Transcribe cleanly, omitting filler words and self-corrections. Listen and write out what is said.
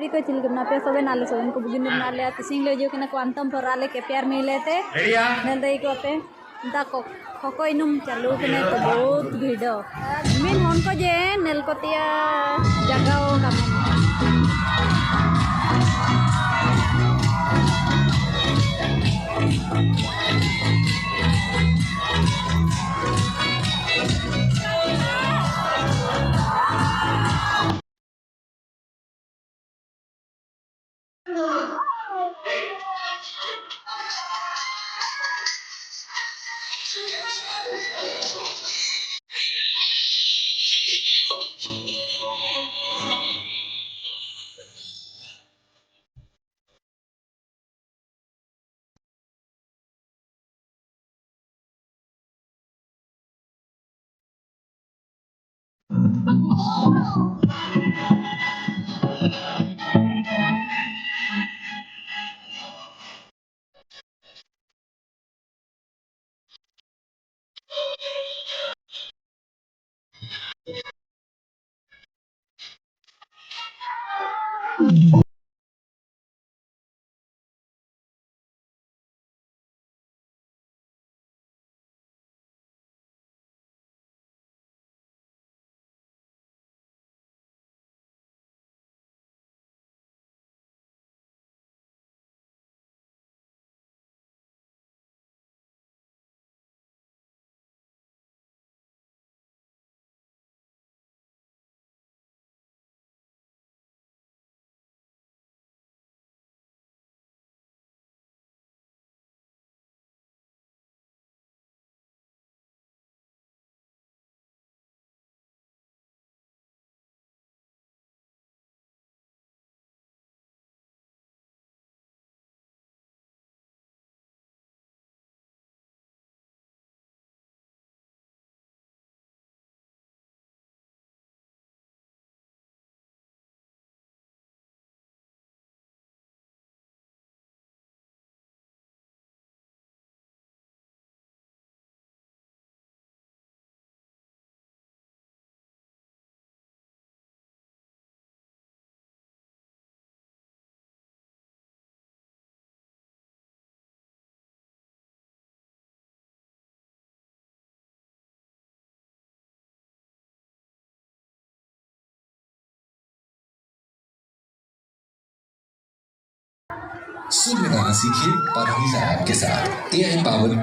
पीड़ी को चिल करना पे सबे नाले सब इनको बुगिन ना ले तिसिंग ले जो कि ना क्वांटम पर आले के प्यार मिले थे नल दई को पे दा को खको इनुम चालू के तो बहुत भीड़ मिन हन को जे नेल को तिया जगाओ का सुन लगाना सीखिए पढ़ाई ऐप के साथ AI पावर